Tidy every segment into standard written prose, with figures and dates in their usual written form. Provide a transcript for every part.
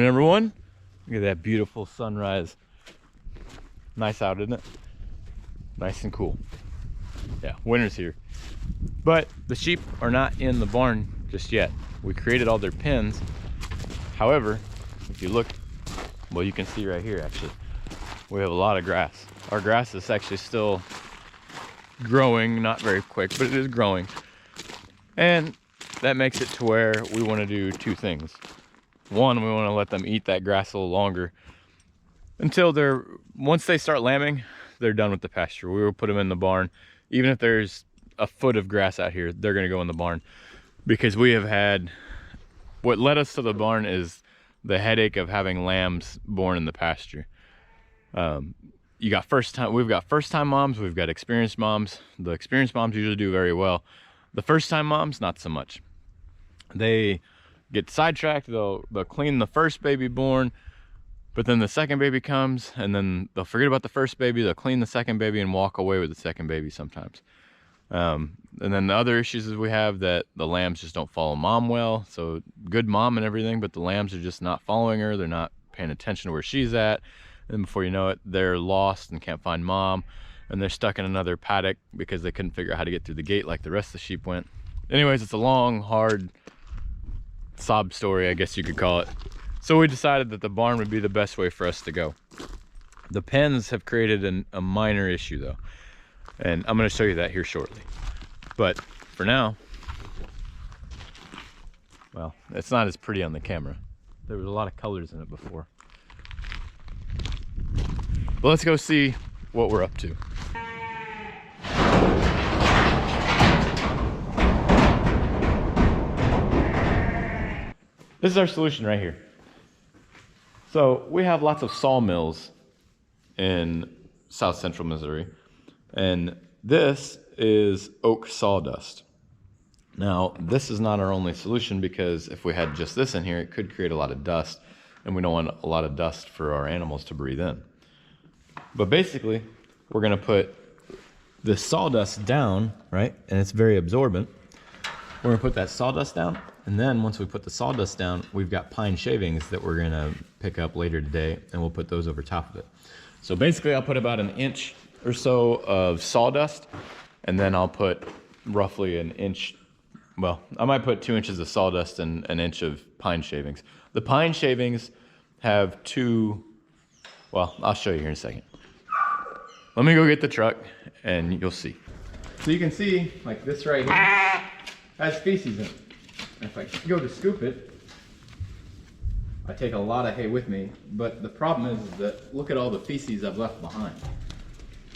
Morning, everyone. Look at that beautiful sunrise. Nice out, isn't it? Nice and cool. Yeah, winter's here. But the sheep are not in the barn just yet. We created all their pens. However, if you look, well, you can see right here, actually, we have a lot of grass. Our grass is actually still growing, not very quick, but it is growing. And that makes it to where we want to do two things. One, we want to let them eat that grass a little longer until once they start lambing, they're done with the pasture. We will put them in the barn. Even if there's a foot of grass out here, they're going to go in the barn, because we have had, what led us to the barn is the headache of having lambs born in the pasture. We've got first time moms, we've got experienced moms. The experienced moms usually do very well. The first time moms, not so much. They get sidetracked, they'll clean the first baby born, but then the second baby comes and then they'll forget about the first baby, they'll clean the second baby and walk away with the second baby sometimes. And then the other issues is we have that the lambs just don't follow mom well. So good mom and everything, but the lambs are just not following her, they're not paying attention to where she's at, and before you know it, they're lost and can't find mom, and they're stuck in another paddock because they couldn't figure out how to get through the gate like the rest of the sheep went. Anyways, it's a long, hard sob story, I guess you could call it. So we decided that the barn would be the best way for us to go. The pens have created a minor issue though, and I'm going to show you that here shortly. But for now, well, it's not as pretty on the camera. There was a lot of colors in it before. But let's go see what we're up to. This is our solution right here. So we have lots of sawmills in south central Missouri, and this is oak sawdust. Now, this is not our only solution, because if we had just this in here, it could create a lot of dust, and we don't want a lot of dust for our animals to breathe in. But basically, we're gonna put this sawdust down, right? And it's very absorbent. We're gonna put that sawdust down, and then once we put the sawdust down, we've got pine shavings that we're gonna pick up later today, and we'll put those over top of it. So basically, I'll put about an inch or so of sawdust, and then I'll put roughly an inch, well, I might put 2 inches of sawdust and an inch of pine shavings. The pine shavings have well, I'll show you here in a second. Let me go get the truck and you'll see. So you can see, like this right here has feces in it. And if I go to scoop it, I take a lot of hay with me, but the problem is that look at all the feces I've left behind.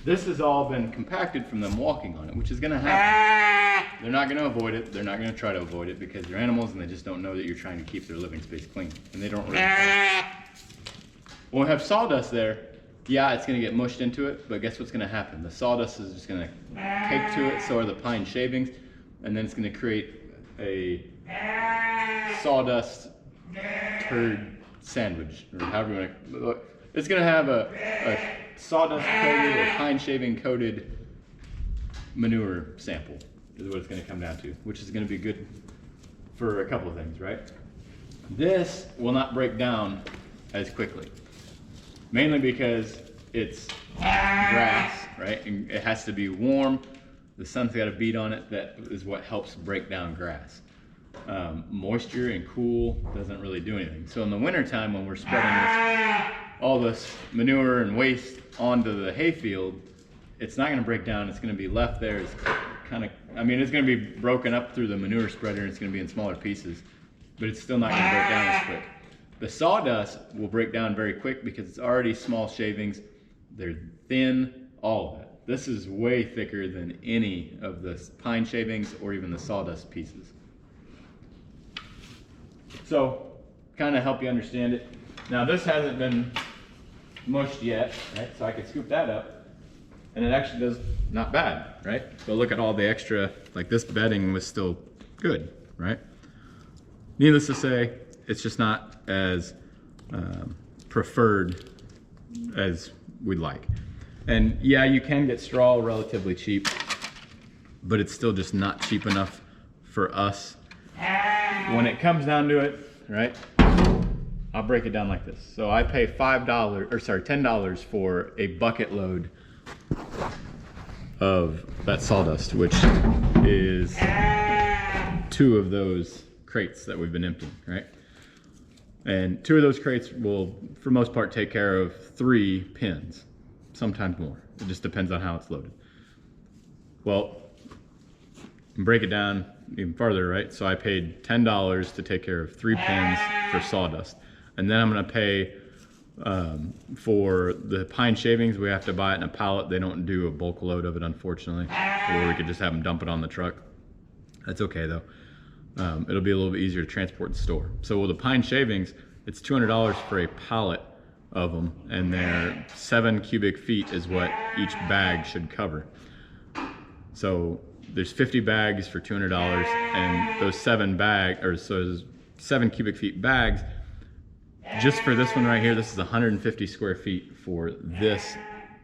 This has all been compacted from them walking on it, which is gonna happen. They're not gonna avoid it, they're not gonna try to avoid it, because they're animals and they just don't know that you're trying to keep their living space clean, and they don't really care. When we have sawdust there, yeah, it's gonna get mushed into it, but guess what's gonna happen? The sawdust is just gonna cake to it, so are the pine shavings, and then it's gonna create a sawdust turd sandwich, or however you wanna, it's gonna have a sawdust coated or pine shaving coated manure sample is what it's gonna come down to, which is gonna be good for a couple of things, right? This will not break down as quickly. Mainly because it's grass, right? And it has to be warm. The sun's got to beat on it. That is what helps break down grass. Moisture and cool doesn't really do anything. So in the wintertime, when we're spreading all this manure and waste onto the hayfield, it's not going to break down. It's going to be left there. It's kind of, it's going to be broken up through the manure spreader, and it's going to be in smaller pieces, but it's still not going to break down as quick. The sawdust will break down very quick because it's already small shavings. They're thin, all of it. This is way thicker than any of the pine shavings or even the sawdust pieces. So, kind of help you understand it. Now this hasn't been mushed yet, right? So I could scoop that up, and it actually does not bad, right? But look at all the extra, like this bedding was still good, right? Needless to say, it's just not as preferred as we'd like. And yeah, you can get straw relatively cheap, but it's still just not cheap enough for us. When it comes down to it, right? I'll break it down like this. So I pay $10 for a bucket load of that sawdust, which is 2 of those crates that we've been emptying, right? And 2 of those crates will, for most part, take care of 3 pins, sometimes more. It just depends on how it's loaded. Well, break it down even further, right? So I paid $10 to take care of 3 pins for sawdust. And then I'm gonna pay for the pine shavings. We have to buy it in a pallet. They don't do a bulk load of it, unfortunately. Or we could just have them dump it on the truck. That's okay though. It'll be a little bit easier to transport and store. So with the pine shavings, it's $200 for a pallet of them, and they're 7 cubic feet is what each bag should cover. So there's 50 bags for $200, and those 7 cubic feet bags, just for this one right here, this is 150 square feet for this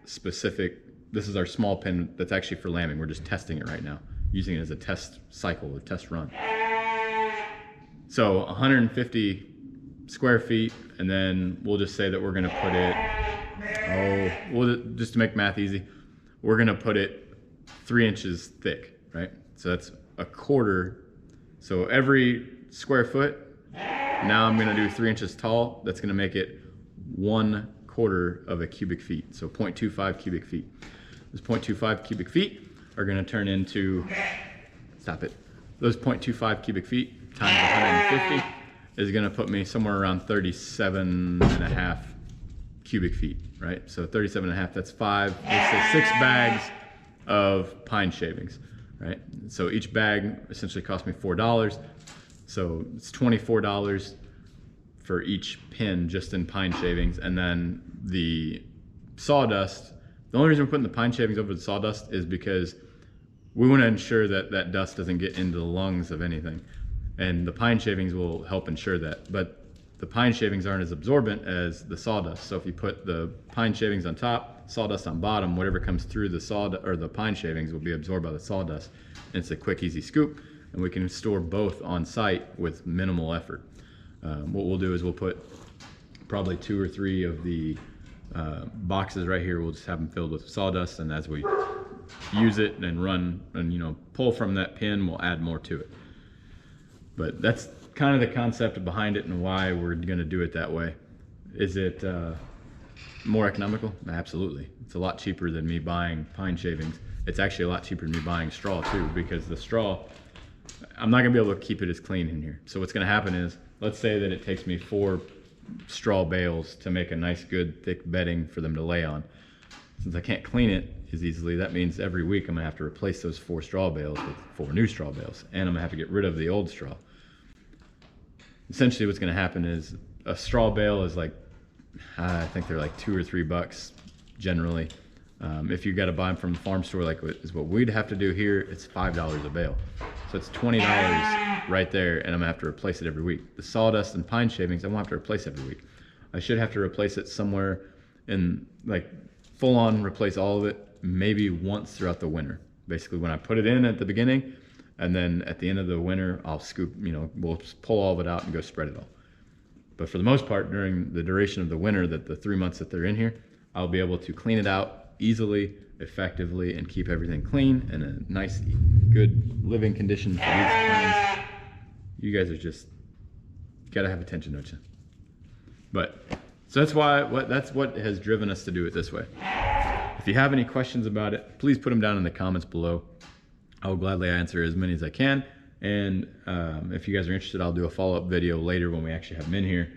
specific, this is our small pin that's actually for lambing. We're just testing it right now, using it as a test cycle, a test run. So 150 square feet, and then we'll just say that we're gonna put it, just to make math easy, we're gonna put it 3 inches thick, right? So that's a quarter. So every square foot, now I'm gonna do 3 inches tall. That's gonna make it 1/4 of a cubic feet. So 0.25 cubic feet. Those 0.25 cubic feet are gonna turn into, stop it. Those 0.25 cubic feet times 150 is gonna put me somewhere around 37.5 cubic feet, right? So 37.5, that's 6 bags of pine shavings, right? So each bag essentially cost me $4. So it's $24 for each pin just in pine shavings. And then the sawdust, the only reason we're putting the pine shavings over the sawdust is because we want to ensure that that dust doesn't get into the lungs of anything. And the pine shavings will help ensure that. But the pine shavings aren't as absorbent as the sawdust. So if you put the pine shavings on top, sawdust on bottom, whatever comes through the pine shavings will be absorbed by the sawdust. And it's a quick, easy scoop. And we can store both on site with minimal effort. What we'll do is we'll put probably 2 or 3 of the boxes right here. We'll just have them filled with sawdust, and as we use it and run and pull from that pin, we'll add more to it. But that's kind of the concept behind it and why we're gonna do it that way. Is it more economical? Absolutely. It's a lot cheaper than me buying pine shavings. It's actually a lot cheaper than me buying straw too, because the straw, I'm not gonna be able to keep it as clean in here. So what's gonna happen is, let's say that it takes me 4 straw bales to make a nice, good, thick bedding for them to lay on. Since I can't clean it as easily, that means every week I'm gonna have to replace those 4 straw bales with 4 new straw bales, and I'm gonna have to get rid of the old straw. Essentially what's gonna happen is a straw bale is like, I think they're like $2 or $3 generally. If you gotta buy them from the farm store, like is what we'd have to do here, it's $5 a bale. So it's $20 right there, and I'm gonna have to replace it every week. The sawdust and pine shavings, I won't have to replace every week. I should have to replace it somewhere in, like, full on replace all of it, maybe once throughout the winter. Basically when I put it in at the beginning, and then at the end of the winter, I'll scoop, we'll pull all of it out and go spread it all. But for the most part, during the duration of the winter, the 3 months that they're in here, I'll be able to clean it out easily, effectively, and keep everything clean and a nice, good living condition for these times. You guys are just, gotta have attention, don't you? But, so that's what has driven us to do it this way. If you have any questions about it, please put them down in the comments below. I'll gladly answer as many as I can. And if you guys are interested, I'll do a follow-up video later when we actually have them in here.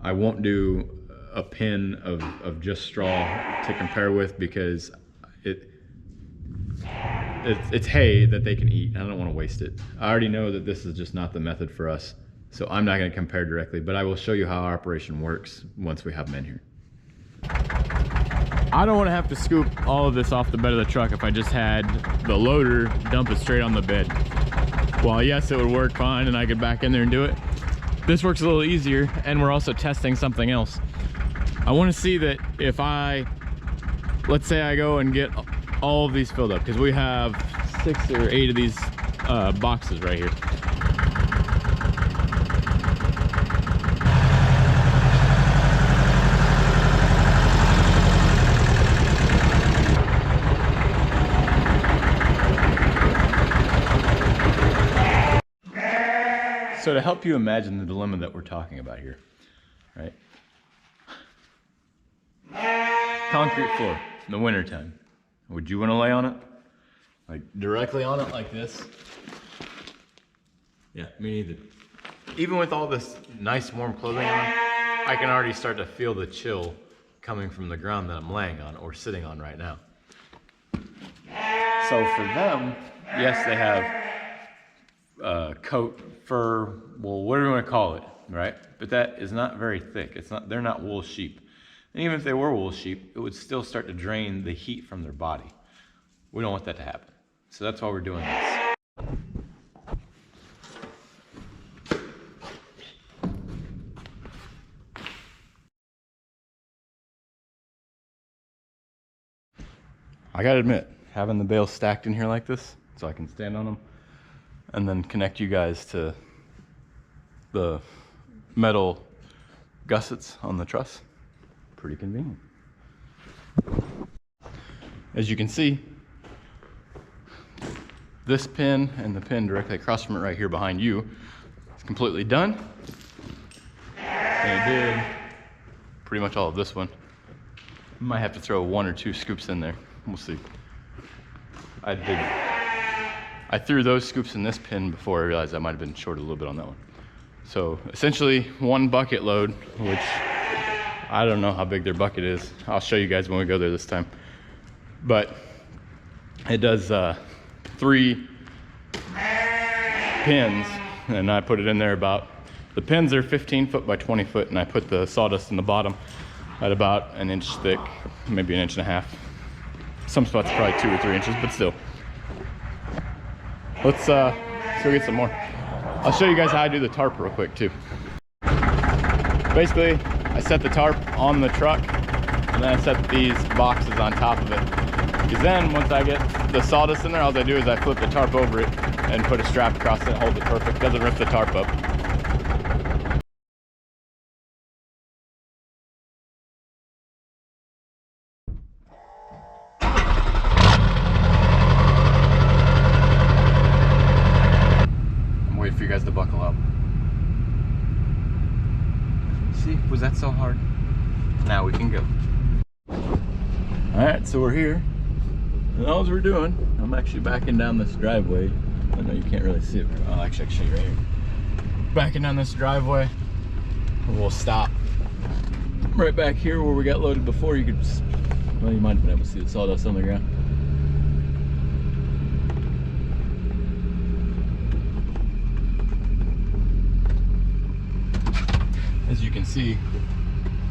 I won't do a pin of just straw to compare with, because it's hay that they can eat. I don't want to waste it. I already know that this is just not the method for us, so I'm not going to compare directly, but I will show you how our operation works once we have them in here. I don't want to have to scoop all of this off the bed of the truck if I just had the loader dump it straight on the bed. Well, yes, it would work fine and I could back in there and do it. This works a little easier, and we're also testing something else. I want to see that if let's say I go and get all of these filled up, because we have 6 or 8 of these boxes right here. So to help you imagine the dilemma that we're talking about here, right? Concrete floor in the wintertime. Would you want to lay on it? Like directly on it like this? Yeah, me neither. Even with all this nice warm clothing on, I can already start to feel the chill coming from the ground that I'm laying on or sitting on right now. So for them, yes, they have coat, fur, well, whatever you want to call it, right? But that is not very thick. They're not wool sheep. And even if they were wool sheep, it would still start to drain the heat from their body. We don't want that to happen. So that's why we're doing this. I gotta admit, having the bales stacked in here like this, so I can stand on them, and then connect you guys to the metal gussets on the truss, pretty convenient. As you can see, this pin and the pin directly across from it right here behind you is completely done. And it did pretty much all of this one. Might have to throw 1 or 2 scoops in there. We'll see. I threw those scoops in this pin before I realized I might have been short a little bit on that one. So essentially 1 bucket load, which I don't know how big their bucket is. I'll show you guys when we go there this time. But it does 3 pins, and I put it in there about, the pins are 15 foot by 20 foot, and I put the sawdust in the bottom at about 1 inch thick, maybe 1.5 inches. Some spots probably 2 or 3 inches, but still. Let's go get some more. I'll show you guys how I do the tarp real quick too. Basically, I set the tarp on the truck, and then I set these boxes on top of it. Because then, once I get the sawdust in there, all I do is I flip the tarp over it and put a strap across it and hold it perfect. Doesn't rip the tarp up. For you guys to buckle up. See, was that so hard? Now we can go. Alright, so we're here. And all we're doing, I'm actually backing down this driveway. I know you can't really see it. I'll actually show you right here. Backing down this driveway. We'll stop right back here where we got loaded before. You could, well, you might have been able to see the sawdust on the ground. As you can see, a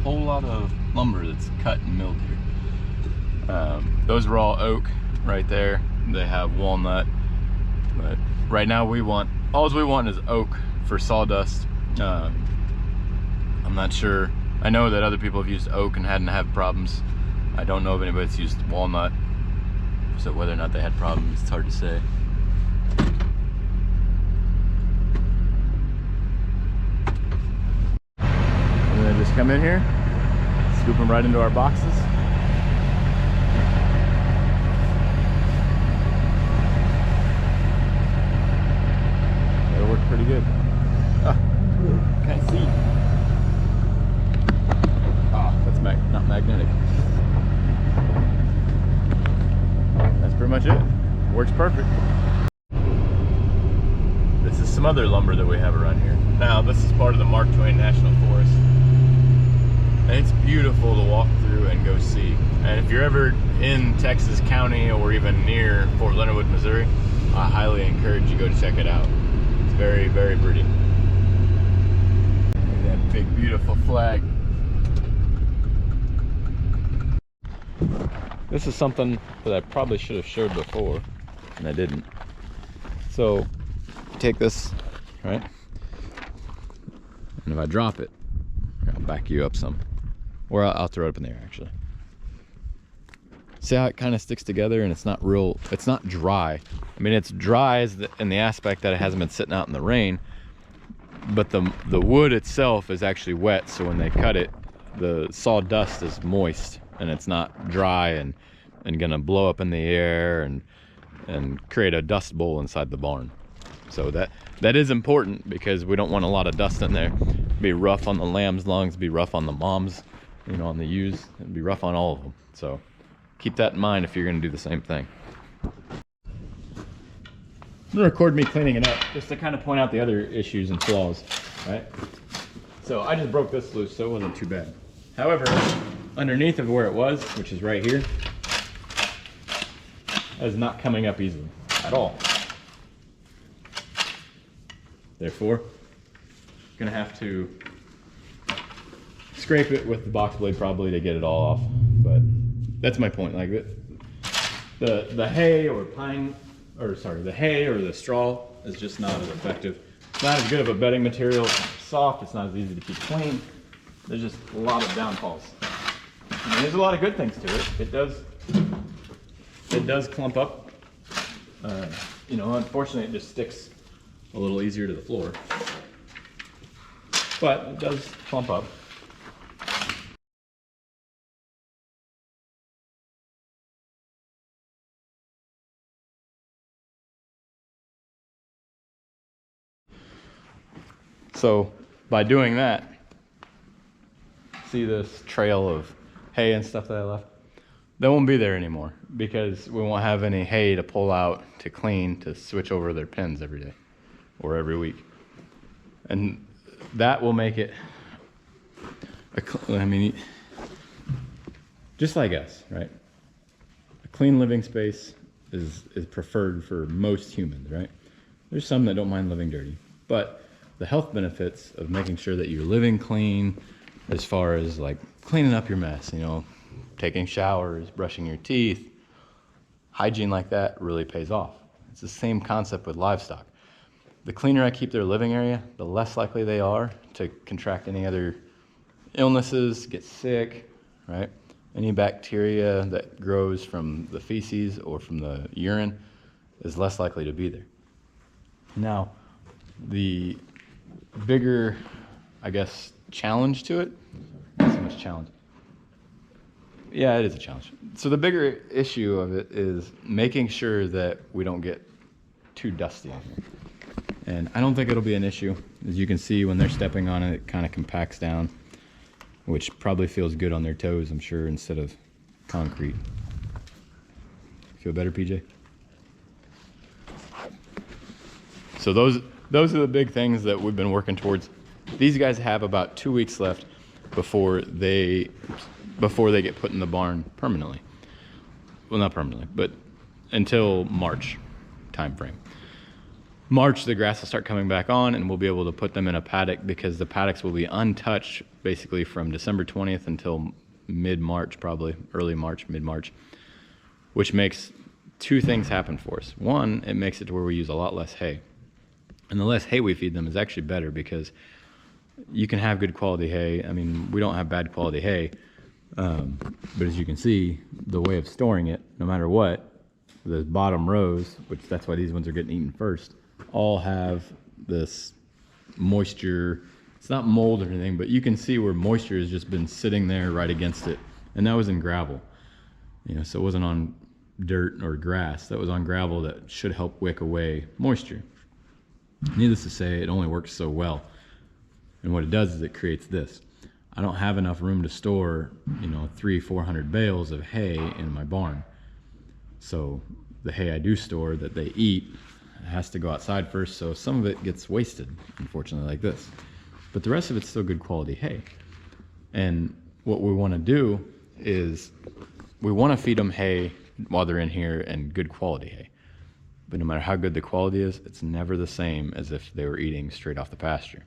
whole lot of lumber that's cut and milled here. Those are all oak right there. They have walnut, but right now all we want is oak for sawdust. I'm not sure. I know that other people have used oak and hadn't had problems. I don't know of anybody that's used walnut, so whether or not they had problems, it's hard to say. Just come in here, scoop them right into our boxes. It'll work pretty good. Can't see. That's not magnetic. That's pretty much it. Works perfect. This is some other lumber that we have around here. Now, this is part of the Mark Twain National Forest. And it's beautiful to walk through and go see. And if you're ever in Texas County or even near Fort Leonard Wood, Missouri, I highly encourage you to go check it out. It's very, very pretty. Look at that big, beautiful flag. This is something that I probably should have showed before, and I didn't. So, take this, right? And if I drop it, I'll back you up some. Or I'll throw it up in the air, actually. See how it kind of sticks together and it's not dry. I mean, it's dry in the aspect that it hasn't been sitting out in the rain, but the wood itself is actually wet, so when they cut it, the sawdust is moist and it's not dry and gonna blow up in the air and create a dust bowl inside the barn. So that is important because we don't want a lot of dust in there. Be rough on the lamb's lungs, be rough on the moms, you know, on the ewes, and be rough on all of them. So keep that in mind if you're going to do the same thing. I'm going to record me cleaning it up just to kind of point out the other issues and flaws, right? So I just broke this loose, so it wasn't too bad. However, underneath of where it was, which is right here, that is not coming up easily at all. Therefore, I'm gonna have to scrape it with the box blade probably to get it all off. But that's my point. Like the hay or the hay or the straw is just not as effective. It's not as good of a bedding material. It's soft. It's not as easy to keep clean. There's just a lot of downfalls. I mean, there's a lot of good things to it. It does clump up. You know, unfortunately, it just sticks a little easier to the floor, but it does clump up. So by doing that, see this trail of hay and stuff that I left? That won't be there anymore because we won't have any hay to pull out, to clean, to switch over their pens every day or every week. And that will make it, I mean, just like us, right? A clean living space is preferred for most humans, right? There's some that don't mind living dirty, but the health benefits of making sure that you're living clean, as far as like cleaning up your mess, you know, taking showers, brushing your teeth, hygiene like that really pays off. It's the same concept with livestock. The cleaner I keep their living area, the less likely they are to contract any other illnesses, get sick, right? Any bacteria that grows from the feces or from the urine is less likely to be there. Now, the bigger, I guess, challenge to it, not so much challenge. Yeah, it is a challenge. So the bigger issue of it is making sure that we don't get too dusty in here. And I don't think it'll be an issue. As you can see, when they're stepping on it, it kind of compacts down, which probably feels good on their toes, I'm sure, instead of concrete. Feel better, PJ? So those are the big things that we've been working towards. These guys have about 2 weeks left before they get put in the barn permanently. Well, not permanently, but until March time frame. March, the grass will start coming back on and we'll be able to put them in a paddock because the paddocks will be untouched basically from December 20th until mid-March, probably early March, mid-March, which makes two things happen for us. One, it makes it to where we use a lot less hay. And the less hay we feed them is actually better because you can have good quality hay. I mean, we don't have bad quality hay, but as you can see, the way of storing it, no matter what, the bottom rows, which that's why these ones are getting eaten first, all have this moisture. It's not mold or anything, but you can see where moisture has just been sitting there right against it. And that was in gravel, you know, so it wasn't on dirt or grass. That was on gravel that should help wick away moisture. Needless to say, it only works so well. And what it does is it creates this. I don't have enough room to store, you know, 300-400 bales of hay in my barn. So the hay I do store that they eat has to go outside first, so some of it gets wasted, unfortunately, like this. But the rest of it's still good quality hay. And what we want to do is we want to feed them hay while they're in here and good quality hay. But no matter how good the quality is, it's never the same as if they were eating straight off the pasture.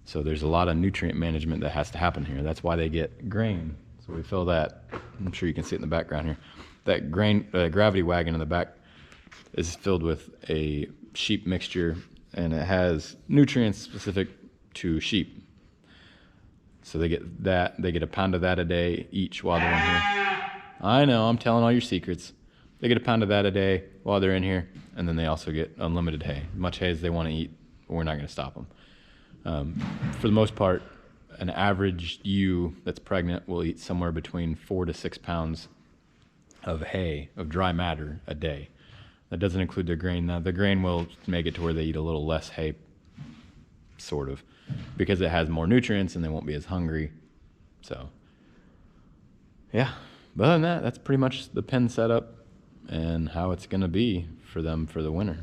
So there's a lot of nutrient management that has to happen here. That's why they get grain. So we fill that, I'm sure you can see it in the background here. That grain, gravity wagon in the back is filled with a sheep mixture, and it has nutrients specific to sheep. So they get that, they get a pound of that a day each while they're in here. I know, I'm telling all your secrets. They get a pound of that a day while they're in here, and then they also get unlimited hay. As much hay as they want to eat, we're not going to stop them. For the most part, an average ewe that's pregnant will eat somewhere between 4 to 6 pounds of hay, of dry matter, a day. That doesn't include the grain. Now, the grain will make it to where they eat a little less hay, sort of, because it has more nutrients and they won't be as hungry. So, yeah. But other than that, that's pretty much the pen setup and how it's going to be for them for the winter.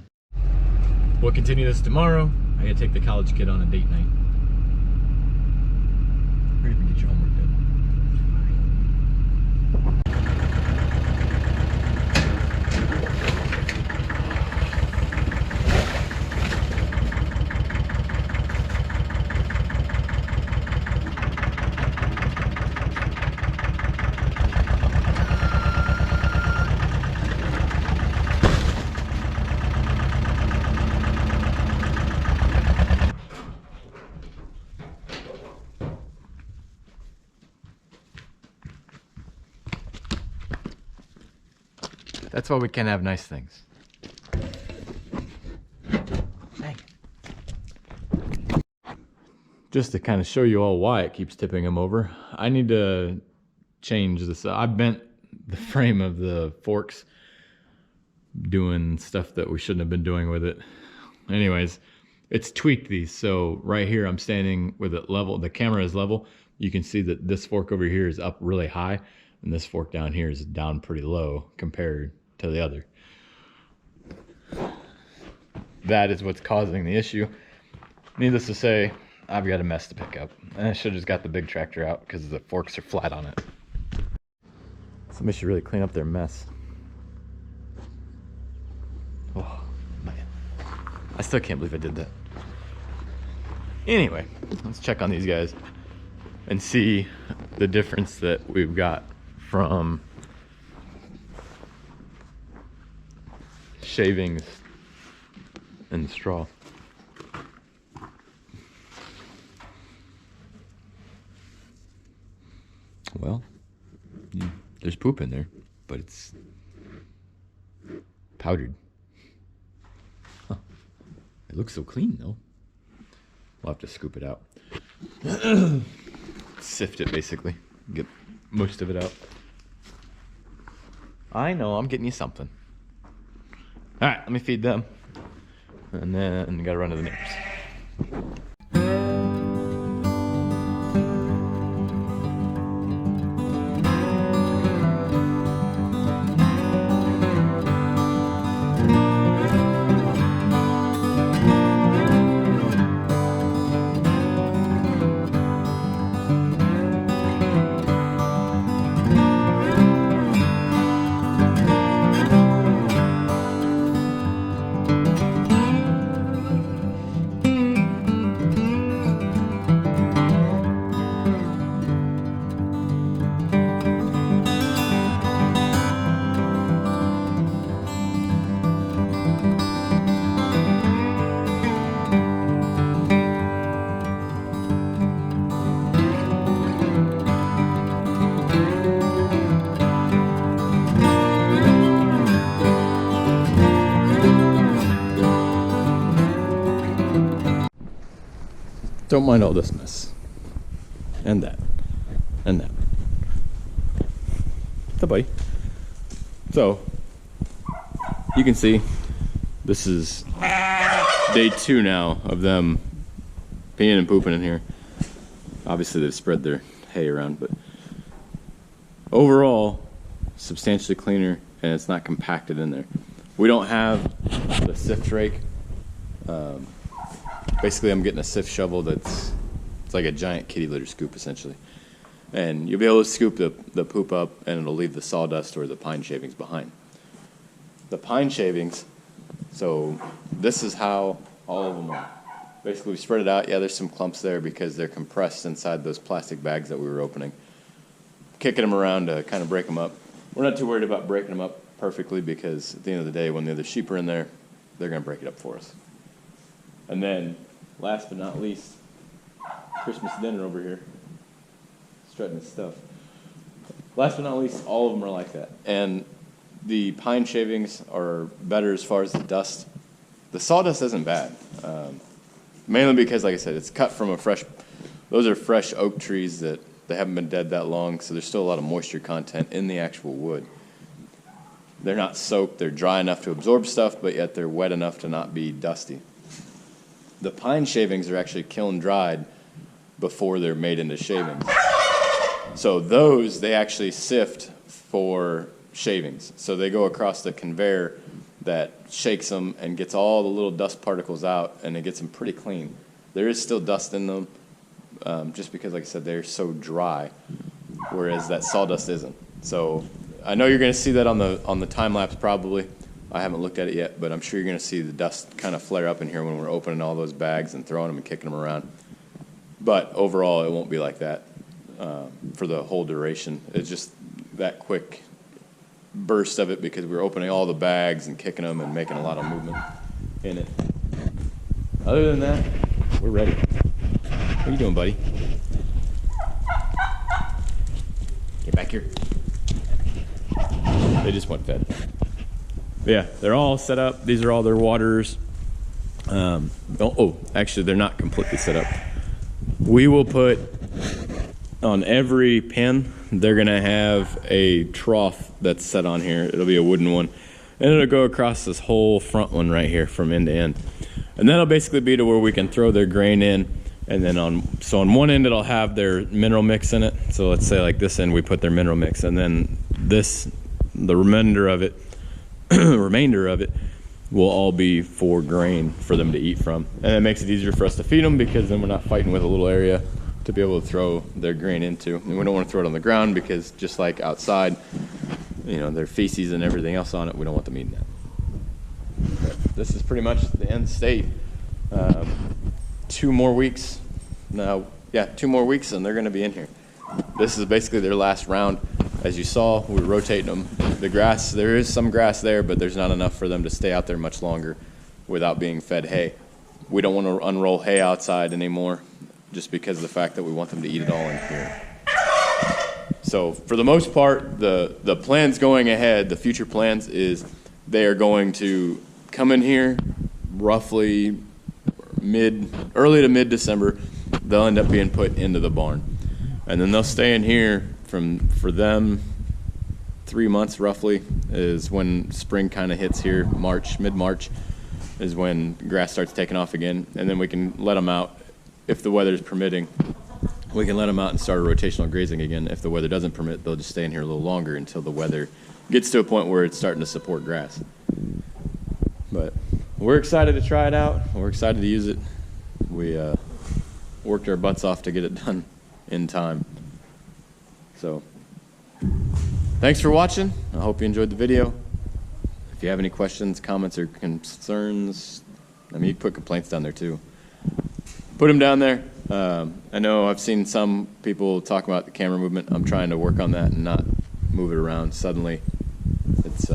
We'll continue this tomorrow. I got to take the college kid on a date night. Hurry up and get your homework done. That's why we can't have nice things. Dang it. Just to kind of show you all why it keeps tipping them over, I need to change this. I bent the frame of the forks doing stuff that we shouldn't have been doing with it. Anyways, it's tweaked these. So right here, I'm standing with it level. The camera is level. You can see that this fork over here is up really high, and this fork down here is down pretty low compared to the other. That is what's causing the issue. Needless to say, I've got a mess to pick up, and I should have just got the big tractor out because the forks are flat on it. Somebody should really clean up their mess. Oh man, I still can't believe I did that. Anyway, let's check on these guys and see the difference that we've got from shavings and straw. Well, there's poop in there, but it's powdered. Huh. It looks so clean though. We'll have to scoop it out. Sift it basically. Get most of it out. I know, I'm getting you something. All right, let me feed them. And then I gotta run to the neighbors. Don't mind all this mess. And that. And that. What's up, buddy? So, you can see this is day 2 now of them peeing and pooping in here. Obviously they've spread their hay around, but overall, substantially cleaner, and it's not compacted in there. We don't have the sift rake. Basically, I'm getting a sift shovel it's like a giant kitty litter scoop, essentially. And you'll be able to scoop the poop up, and it'll leave the sawdust or the pine shavings behind. The pine shavings, so this is how all of them are. Basically, we spread it out. Yeah, there's some clumps there because they're compressed inside those plastic bags that we were opening. Kicking them around to kind of break them up. We're not too worried about breaking them up perfectly because at the end of the day, when the other sheep are in there, they're going to break it up for us. And then, last but not least, Christmas dinner over here. Strutting his stuff. Last but not least, all of them are like that. And the pine shavings are better as far as the dust. The sawdust isn't bad. Mainly because, like I said, it's cut from those are fresh oak trees that they haven't been dead that long, so there's still a lot of moisture content in the actual wood. they're not soaked. They're dry enough to absorb stuff, but yet they're wet enough to not be dusty. The pine shavings are actually kiln dried before they're made into shavings. So those, they actually sift for shavings. So they go across the conveyor that shakes them and gets all the little dust particles out, and it gets them pretty clean. There is still dust in them, just because, like I said, they're so dry, whereas that sawdust isn't. So I know you're going to see that on the time lapse probably. I haven't looked at it yet, but I'm sure you're going to see the dust kind of flare up in here when we're opening all those bags and throwing them and kicking them around. But overall, it won't be like that for the whole duration. It's just that quick burst of it because we're opening all the bags and kicking them and making a lot of movement in it. Other than that, we're ready. What are you doing, buddy? Get back here. They just went fed. But yeah, they're all set up. These are all their waters. Actually, they're not completely set up. We will put on every pen, they're gonna have a trough that's set on here. It'll be a wooden one, and it'll go across this whole front one right here from end to end. And that'll basically be to where we can throw their grain in. And then on one end, it'll have their mineral mix in it. So let's say like this end, we put their mineral mix, and then the remainder of it will all be for grain for them to eat from. And it makes it easier for us to feed them because then we're not fighting with a little area to be able to throw their grain into. And we don't want to throw it on the ground because just like outside, you know, their feces and everything else on it, we don't want them eating that. But this is pretty much the end state. 2 more weeks. No, yeah, 2 more weeks and they're going to be in here. This is basically their last round. As you saw, we're rotating them. The grass, there is some grass there, but there's not enough for them to stay out there much longer without being fed hay. We don't want to unroll hay outside anymore just because of the fact that we want them to eat it all in here. So for the most part, the plans going ahead, the future plans is they are going to come in here roughly early to mid-December. They'll end up being put into the barn. And then they'll stay in here for them 3 months roughly is when spring kind of hits here. Mid-March is when grass starts taking off again. And then we can let them out if the weather is permitting. We can let them out and start a rotational grazing again. If the weather doesn't permit, they'll just stay in here a little longer until the weather gets to a point where it's starting to support grass. But we're excited to try it out. We're excited to use it. We worked our butts off to get it done in time. So thanks for watching. I hope you enjoyed the video. If you have any questions, comments, or concerns, I mean, you can put complaints down there too. Put them down there. I know I've seen some people talk about the camera movement. I'm trying to work on that and not move it around suddenly. It's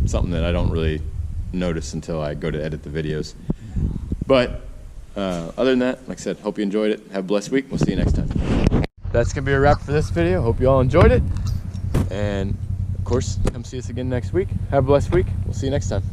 something that I don't really notice until I go to edit the videos. But other than that, like I said, hope you enjoyed it. Have a blessed week. We'll see you next time. That's going to be a wrap for this video. Hope you all enjoyed it. And, of course, come see us again next week. Have a blessed week. We'll see you next time.